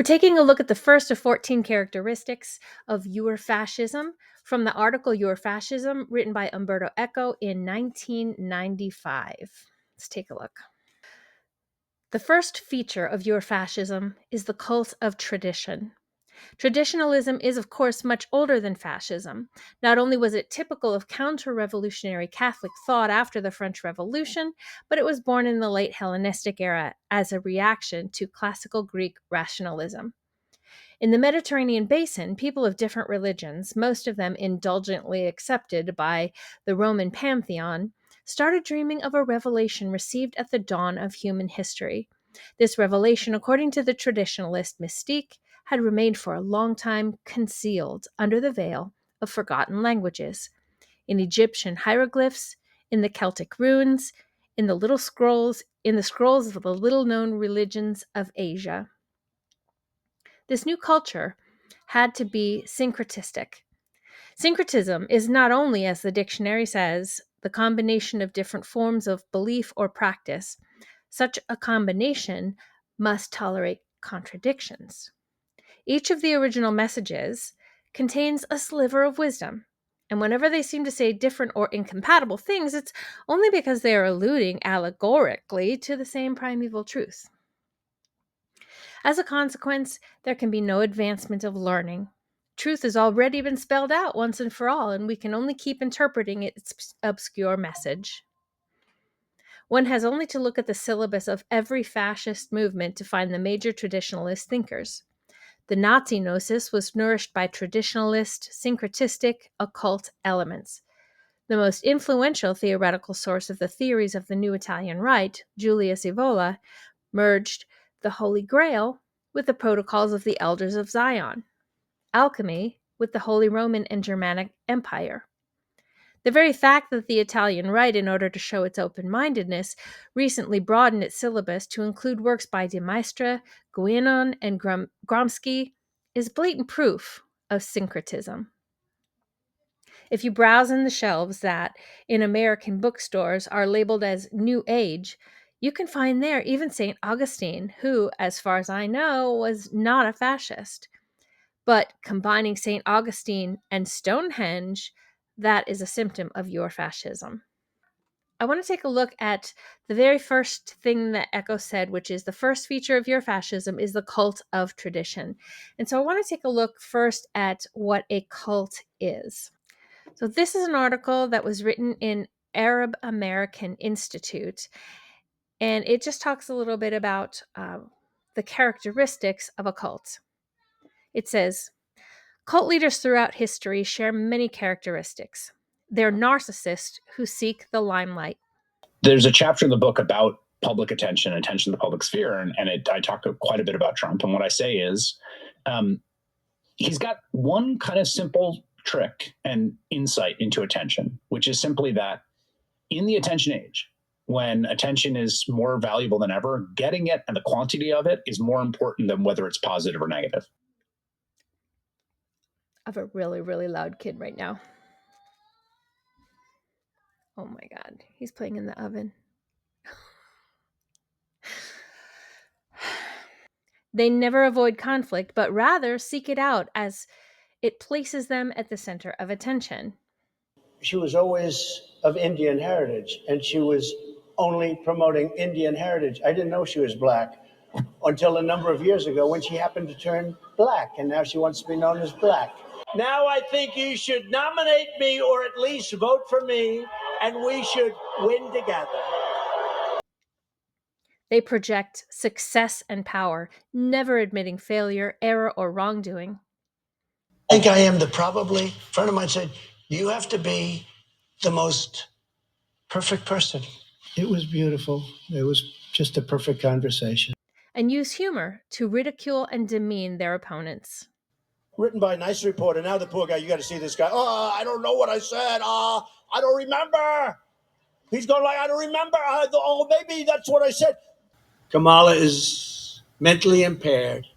We're taking a look at the first of 14 characteristics of Ur-Fascism from the article Ur-Fascism, written by Umberto Eco in 1995. Let's take a look. The first feature of Ur-Fascism is the cult of tradition. Traditionalism is, of course, much older than fascism. Not only was it typical of counter-revolutionary Catholic thought after the French Revolution, but it was born in the late Hellenistic era as a reaction to classical Greek rationalism. In the Mediterranean basin, people of different religions, most of them indulgently accepted by the Roman pantheon, started dreaming of a revelation received at the dawn of human history. This revelation, according to the traditionalist mystique, had remained for a long time concealed under the veil of forgotten languages. In Egyptian hieroglyphs, in the Celtic runes, in the scrolls of the little-known religions of Asia. This new culture had to be syncretistic. Syncretism is not only, as the dictionary says, the combination of different forms of belief or practice. Such a combination must tolerate contradictions. Each of the original messages contains a sliver of wisdom, and whenever they seem to say different or incompatible things, it's only because they are alluding allegorically to the same primeval truth. As a consequence, there can be no advancement of learning. Truth has already been spelled out once and for all, and we can only keep interpreting its obscure message. One has only to look at the syllabus of every fascist movement to find the major traditionalist thinkers. The Nazi gnosis was nourished by traditionalist, syncretistic, occult elements. The most influential theoretical source of the theories of the new Italian right, Julius Evola, merged the Holy Grail with the protocols of the Elders of Zion, alchemy with the Holy Roman and Germanic Empire. The very fact that the Italian right, in order to show its open-mindedness, recently broadened its syllabus to include works by de Maistre, Guénon, and Gramsci is blatant proof of syncretism. If you browse in the shelves that, in American bookstores, are labeled as New Age, you can find there even St. Augustine, who, as far as I know, was not a fascist. But combining St. Augustine and Stonehenge, that is a symptom of Ur-Fascism. I want to take a look at the very first thing that Eco said, which is the first feature of Ur-Fascism is the cult of tradition. And so I want to take a look first at what a cult is. So this is an article that was written in Arab American Institute, and it just talks a little bit about the characteristics of a cult. It says, cult leaders throughout history share many characteristics. They're narcissists who seek the limelight. There's a chapter in the book about public attention and attention to the public sphere, and I talk quite a bit about Trump. And what I say is, he's got one kind of simple trick and insight into attention, which is simply that in the attention age, when attention is more valuable than ever, getting it and the quantity of it is more important than whether it's positive or negative. I have a really, really loud kid right now. Oh my God, he's playing in the oven. They never avoid conflict, but rather seek it out as it places them at the center of attention. She was always of Indian heritage, and she was only promoting Indian heritage. I didn't know she was black until a number of years ago when she happened to turn black, and now she wants to be known as black. Now I think you should nominate me or at least vote for me, and we should win together. They project success and power, never admitting failure, error, or wrongdoing. I think I am probably, a friend of mine said, you have to be the most perfect person. It was beautiful. It was just a perfect conversation. And use humor to ridicule and demean their opponents. Written by a nice reporter. Now the poor guy, you got to see this guy. Oh, I don't know what I said. I don't remember. He's going like, I don't remember. Oh, maybe that's what I said. Kamala is mentally impaired.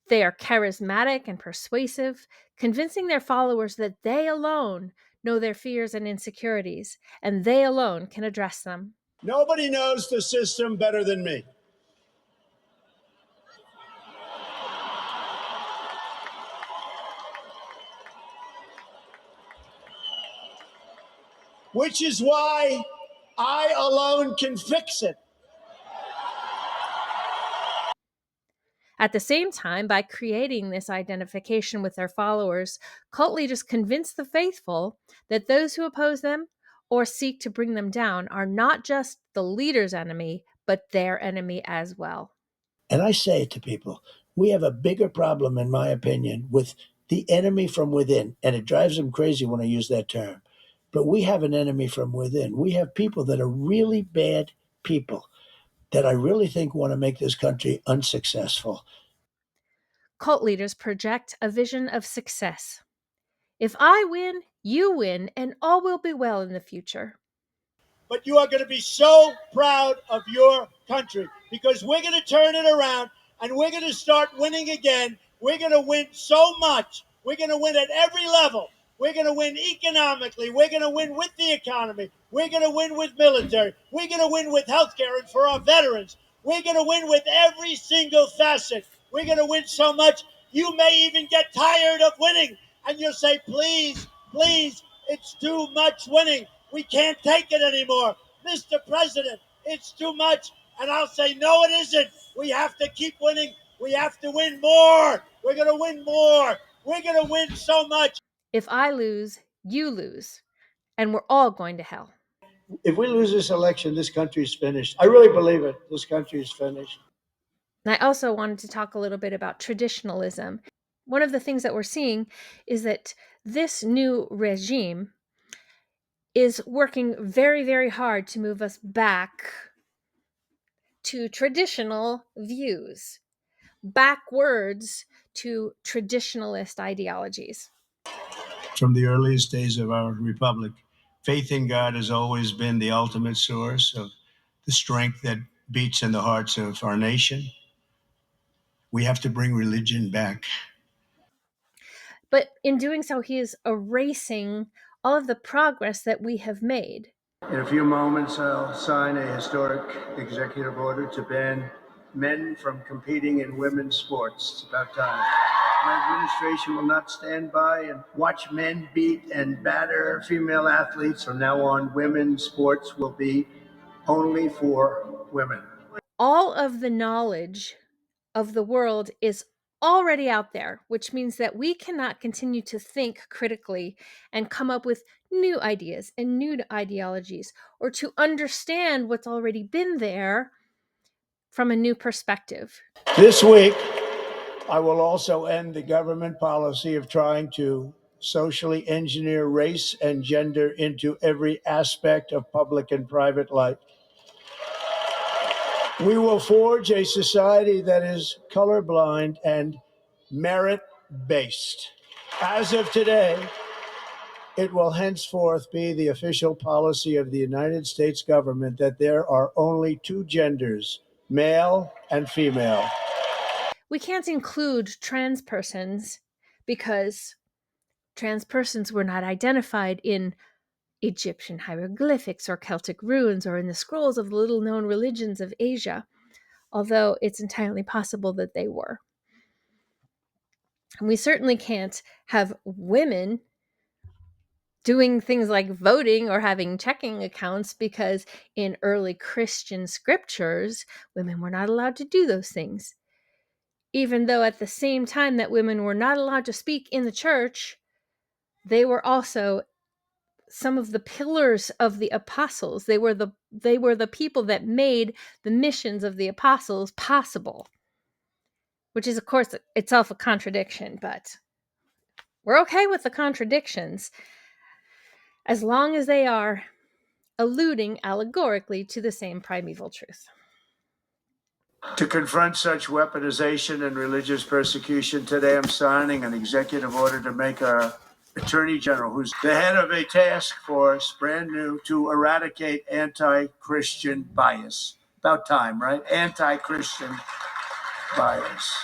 They are charismatic and persuasive, convincing their followers that they alone know their fears and insecurities, and they alone can address them. Nobody knows the system better than me. which is why I alone can fix it. At the same time, by creating this identification with their followers, cult leaders convince the faithful that those who oppose them or seek to bring them down are not just the leader's enemy, but their enemy as well. And I say it to people, we have a bigger problem, in my opinion, with the enemy from within. And it drives them crazy when I use that term. But we have an enemy from within. We have people that are really bad people that I really think want to make this country unsuccessful. Cult leaders project a vision of success. If I win, you win, and all will be well in the future. But you are going to be so proud of your country because we're going to turn it around and we're going to start winning again. We're going to win so much. We're going to win at every level. We're going to win economically. We're going to win with the economy. We're going to win with military. We're going to win with healthcare and for our veterans. We're going to win with every single facet. We're going to win so much. You may even get tired of winning and you'll say, please, please, it's too much winning. We can't take it anymore. Mr. President, it's too much. And I'll say, no, it isn't. We have to keep winning. We have to win more. We're going to win more. We're going to win so much. If I lose, you lose, and we're all going to hell. If we lose this election, this country's finished. I really believe it. This country is finished. And I also wanted to talk a little bit about traditionalism. One of the things that we're seeing is that this new regime is working very, very hard to move us back to traditional views, backwards to traditionalist ideologies. From the earliest days of our republic, faith in God has always been the ultimate source of the strength that beats in the hearts of our nation. We have to bring religion back. But in doing so, he is erasing all of the progress that we have made. In a few moments, I'll sign a historic executive order to ban men from competing in women's sports. It's about time. My administration will not stand by and watch men beat and batter female athletes. From now on, women's sports will be only for women. All of the knowledge of the world is already out there, which means that we cannot continue to think critically and come up with new ideas and new ideologies or to understand what's already been there from a new perspective. This week, I will also end the government policy of trying to socially engineer race and gender into every aspect of public and private life. We will forge a society that is colorblind and merit-based. As of today, it will henceforth be the official policy of the United States government that there are only two genders, male and female. We can't include trans persons because trans persons were not identified in Egyptian hieroglyphics or Celtic runes or in the scrolls of the little known religions of Asia, although it's entirely possible that they were. And we certainly can't have women doing things like voting or having checking accounts because in early Christian scriptures, women were not allowed to do those things. Even though at the same time that women were not allowed to speak in the church, they were also some of the pillars of the apostles. They were the people that made the missions of the apostles possible, which is of course itself a contradiction, but we're okay with the contradictions as long as they are alluding allegorically to the same primeval truth. To confront such weaponization and religious persecution, today I'm signing an executive order to make our Attorney General, who's the head of a task force, brand new, to eradicate anti-Christian bias. About time, right? Anti-Christian bias.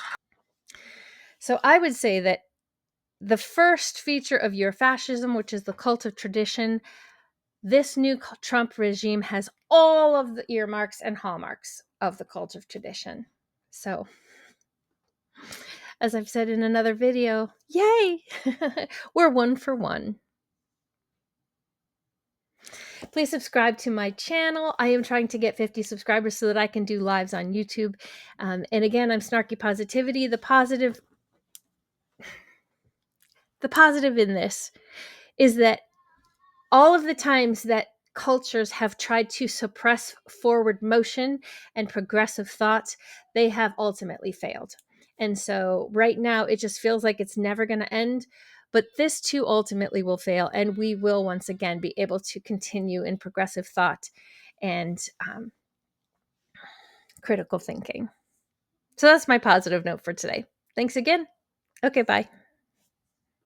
So I would say that the first feature of Ur-Fascism, which is the cult of tradition, this new Trump regime has all of the earmarks and hallmarks of the cult of tradition. So, as I've said in another video, yay! We're one for one. Please subscribe to my channel. I am trying to get 50 subscribers so that I can do lives on YouTube. And again, I'm Snarky Positivity. The positive in this is that all of the times that cultures have tried to suppress forward motion and progressive thought, they have ultimately failed. And so right now, it just feels like it's never going to end. But this too ultimately will fail. And we will once again be able to continue in progressive thought and critical thinking. So that's my positive note for today. Thanks again. Okay, bye.